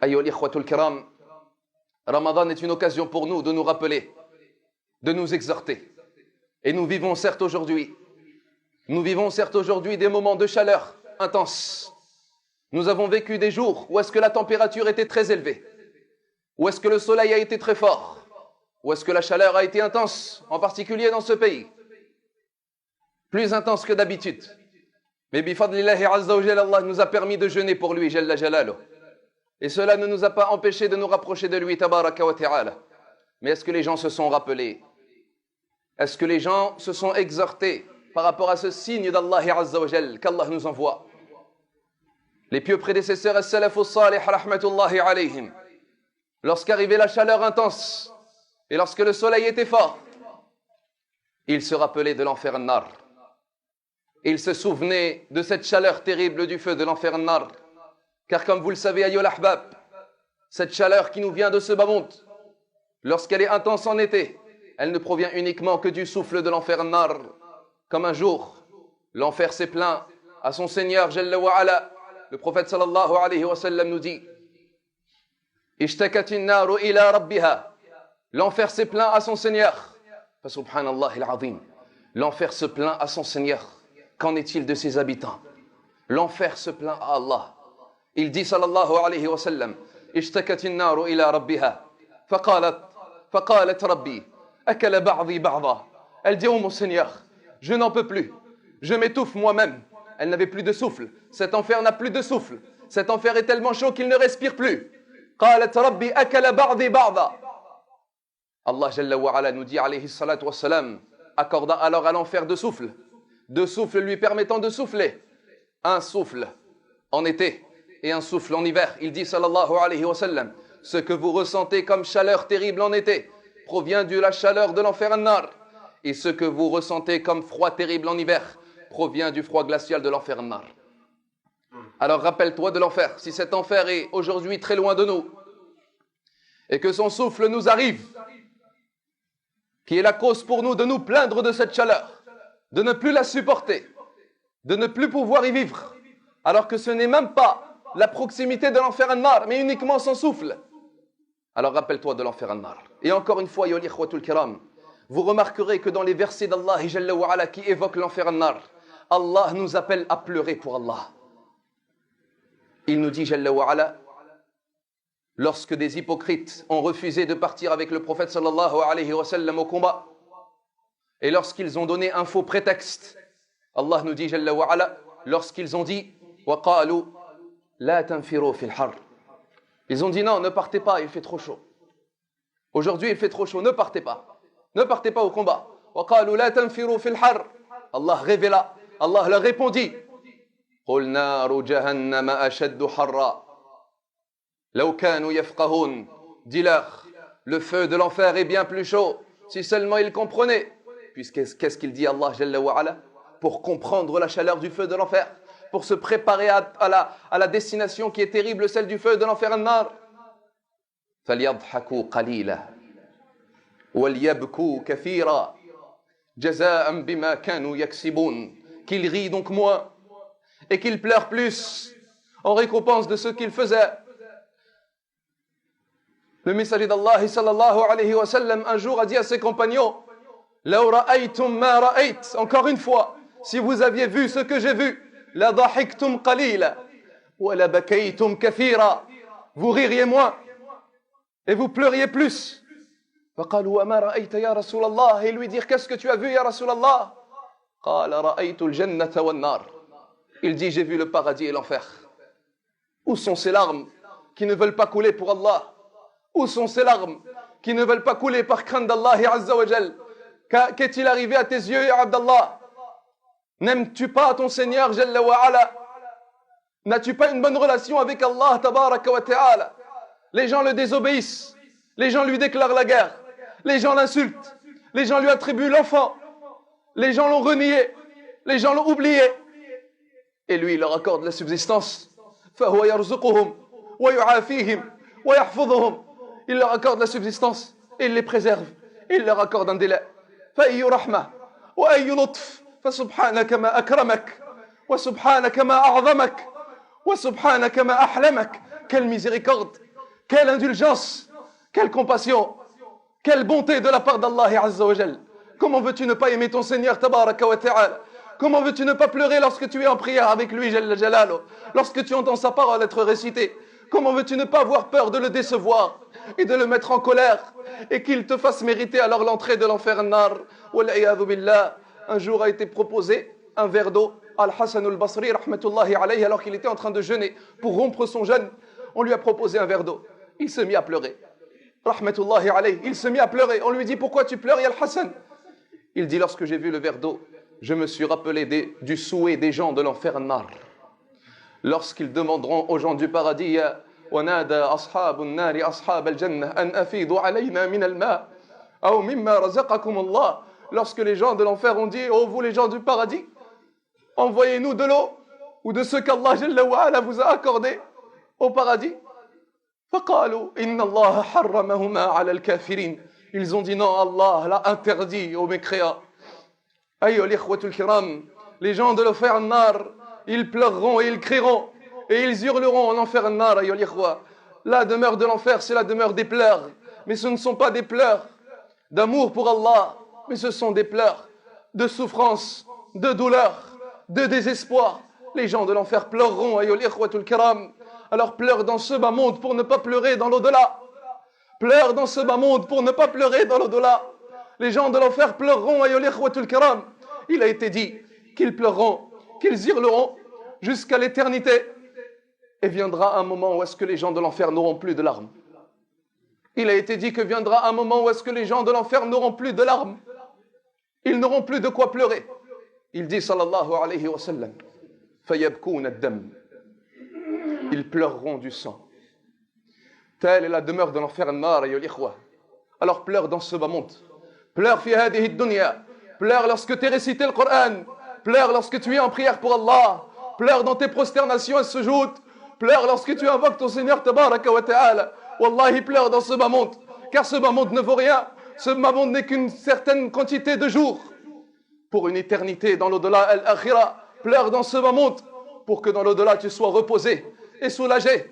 Ayyuha al-ikhwatul kiram, Ramadan est une occasion pour nous de nous rappeler, de nous exhorter. Et nous vivons certes aujourd'hui des moments de chaleur intense. Nous avons vécu des jours où est-ce que la température était très élevée, où est-ce que le soleil a été très fort, où est-ce que la chaleur a été intense, en particulier dans ce pays, plus intense que d'habitude. Mais bifadlillahi azza wa jalla, Allah nous a permis de jeûner pour lui, jalla jalaluh. Et cela ne nous a pas empêché de nous rapprocher de lui, tabaraka wa ta'ala. Mais est-ce que les gens se sont rappelés? Est-ce que les gens se sont exhortés par rapport à ce signe d'Allah azza wa jalla qu'Allah nous envoie? Les pieux prédécesseurs, as-salaf as-salih, rahmatullahi alayhim, lorsqu'arrivait la chaleur intense et lorsque le soleil était fort, ils se rappelaient de l'enfer nar. Ils se souvenaient de cette chaleur terrible du feu de l'enfer nar. Car comme vous le savez, ayyul ahbab, cette chaleur qui nous vient de ce bas monde, lorsqu'elle est intense en été, elle ne provient uniquement que du souffle de l'enfer nar. Comme un jour, l'enfer s'est plaint à son Seigneur, Jalla wa ala. Le prophète sallallahu alayhi wa sallam nous dit: Ishtakatin naru ila rabbiha. L'enfer s'est plaint à son Seigneur. Fa subhanallah al-azim. L'enfer se plaint à son Seigneur. Qu'en est-il de ses habitants? L'enfer se plaint à Allah. Il dit sallallahu alayhi wa sallam: Ishtakatin naru ila rabbiha. Faqalat rabbi akala ba'di ba'da. Elle dit: oh mon Seigneur, je n'en peux plus. Je m'étouffe moi-même. Elle n'avait plus de souffle. Cet enfer n'a plus de souffle. Cet enfer est tellement chaud qu'il ne respire plus. Qalat rabbi akala ba'di ba'da. Allah Jalla wa ala nous dit alayhi salatu wa salam, accorda alors à l'enfer deux souffles lui permettant de souffler. Un souffle en été et un souffle en hiver. Il dit sallallahu alayhi wa sallam: ce que vous ressentez comme chaleur terrible en été provient de la chaleur de l'enfer an-nar, et ce que vous ressentez comme froid terrible en hiver provient du froid glacial de l'enfer an-nar. Alors rappelle-toi de l'enfer. Si cet enfer est aujourd'hui très loin de nous et que son souffle nous arrive, qui est la cause pour nous de nous plaindre de cette chaleur, de ne plus la supporter, de ne plus pouvoir y vivre, alors que ce n'est même pas la proximité de l'enfer an-nar, mais uniquement son souffle. Alors rappelle-toi de l'enfer an-nar. Et encore une fois, ya ikhwatul kiram, vous remarquerez que dans les versets d'Allah Jalla wa ala qui évoquent l'enfer an-nar, Allah nous appelle à pleurer pour Allah. Il nous dit Jalla wa ala, lorsque des hypocrites ont refusé de partir avec le prophète sallallahu alayhi wa sallam au combat, et lorsqu'ils ont donné un faux prétexte, Allah nous dit Jalla wa ala, lorsqu'ils ont dit وَقَالُوا لَا تَنْفِرُوا فِي الْحَرِّ. Ils ont dit non, ne partez pas, il fait trop chaud. Aujourd'hui il fait trop chaud, ne partez pas. Ne partez pas au combat. وَقَالُوا لَا تَنْفِرُوا فِي الْحَرِّ. Allah révéla, Allah leur répondit: قُلْ نَارُ جَهَنَّمَ أَشَدُّ حَرًّا لَوْ كَانُوا يَفْقَهُونَ. Dis-leur, le feu de l'enfer est bien plus chaud, si seulement ils comprenaient. Puisque qu'est-ce qu'il dit Allah Jalla wa ala? Pour comprendre la chaleur du feu de l'enfer, pour se préparer à la destination qui est terrible, celle du feu de l'enfer an-nar. فَلْيَضْحَكُوا قَلِيلًا وَلْيَبْكُوا كَثِيرًا جَزَاءً بِمَا كَانُوا يَكْسِبُونَ. Qu'ils rient donc moins et qu'ils pleurent plus en récompense de ce qu'ils faisaient. Le messager d'Allah sallallahu alayhi wa sallam un jour a dit à ses compagnons: لَوْ رَأَيْتُمْ مَا رَأَيْتُ. Encore une fois, si vous aviez vu ce que j'ai vu, لَضَحِكْتُمْ قَلِيلًا وَلَبَكَيْتُمْ كَثِيرًا. Vous ririez moins et vous pleuriez plus. فَقَالُوا وَمَا رَأَيْتَ يَا رَسُولَ اللَّهِ. Et lui dire: qu'est-ce que tu as vu, ya Rasulallah? قَالَ رَأَيْتُ الْجَنَّةَ وَالنَّارِ. Il dit: j'ai vu le paradis et l'enfer. Où sont ces larmes qui ne veulent pas couler pour Allah? Où sont ces larmes qui ne veulent pas couler par crainte d'Allah Azza wa Jal? Qu'est-il arrivé à tes yeux, ya Abdallah? N'aimes-tu pas ton Seigneur Jalla wa ala? N'as-tu pas une bonne relation avec Allah Tabaraka wa Ta'ala? Les gens le désobéissent, les gens lui déclarent la guerre, les gens l'insultent, les gens lui attribuent l'enfant, les gens l'ont renié, les gens l'ont oublié, et lui il leur accorde la subsistance. فَهُوَ يَرْزُقُهُمْ وَيُعَافِيهِمْ وَيَحْفُظُهُمْ. Il leur accorde la subsistance et il les préserve, et il leur accorde un délai. فَأَيُّ رَحْمَةٍ وَأَيُّ لُطْفٍ فَسُبْحَانَكَ مَا أَكْرَمَكَ وَسُبْحَانَكَ مَا أَعْظَمَكَ وَسُبْحَانَكَ مَا أَحْلَمَكَ. Quelle miséricorde Quelle indulgence, quelle compassion, quelle bonté de la part d'Allah Azza wa Jal. Comment veux-tu ne pas aimer ton Seigneur Tabaraka wa Ta'ala? Comment veux-tu ne pas pleurer lorsque tu es en prière avec lui, Jalla Jalalu, lorsque tu entends sa parole être récitée? Comment veux-tu ne pas avoir peur de le décevoir et de le mettre en colère et qu'il te fasse mériter alors l'entrée de l'enfer nar? Wal'iyadhu billah. Un jour a été proposé un verre d'eau Al-Hassan al-Basri rahmatullahi alayhi, alors qu'il était en train de jeûner pour rompre son jeûne. On lui a proposé un verre d'eau. Il se mit à pleurer. Rahmatullahi alayhi. Il se mit à pleurer. On lui dit: pourquoi tu pleures, ya Al-Hassan? Il dit: lorsque j'ai vu le verre d'eau, je me suis rappelé du souhait des gens de l'enfer nar. Lorsqu'ils demanderont aux gens du paradis: وَنَادَى أَصْحَابُ النَّارِ أَصْحَابَ الْجَنَّةِ أَنْ أَفِيضُوا عَلَيْنَا مِنَ الْمَاءِ أَوْ مِمَّا رَزَقَكُمُ اللَّهُ. Lorsque les gens de l'enfer ont dit: oh vous les gens du paradis, envoyez-nous de l'eau ou de ce qu'Allah Jalla wa Ala vous a accordé au paradis. فَقَالُوا إِنَّ اللَّهَ حَرَّمَهُمَا عَلَى الْكَافِرِينَ. Ils ont dit: non, Allah l'a interdit aux mécréants. Ayyuhal ikhwatul kiram, les gens de l'enfer nar, ils pleureront et ils crieront et ils hurleront en enfer nar. Ayyuhal ikhwa, la demeure de l'enfer, c'est la demeure des pleurs, mais ce ne sont pas des pleurs d'amour pour Allah, mais ce sont des pleurs de souffrance, de douleur, de désespoir. Les gens de l'enfer pleureront, ayyuhal ikhwatul kiram. Alors pleure dans ce bas monde pour ne pas pleurer dans l'au-delà. Pleure dans ce bas monde pour ne pas pleurer dans l'au-delà. Les gens de l'enfer pleureront, ayyuhal ikhwatul kiram. Il a été dit qu'ils pleureront, qu'ils hurleront jusqu'à l'éternité. Et viendra un moment où est-ce que les gens de l'enfer n'auront plus de larmes. Il a été dit que viendra un moment où est-ce que les gens de l'enfer n'auront plus de larmes. Ils n'auront plus de quoi pleurer. Il dit sallallahu alayhi wa sallam: fayabkoun ad-dam. Ils pleureront du sang. Telle est la demeure de l'enfer nar, ayyuhal ikhwa. Alors pleure dans ce bas monde. Pleure fi hadihi dunya. Pleure lorsque tu es récité le Coran. Pleure lorsque tu es en prière pour Allah. Pleure dans tes prosternations et sujoud. Pleure lorsque tu invoques ton Seigneur Tabaraka wa Ta'ala. Wallahi, pleure dans ce bas monde. Car ce bas monde ne vaut rien. Ce bas monde n'est qu'une certaine quantité de jours. Pour une éternité dans l'au-delà, al-akhira. Pleure dans ce bas monde pour que dans l'au-delà tu sois reposé et soulagé.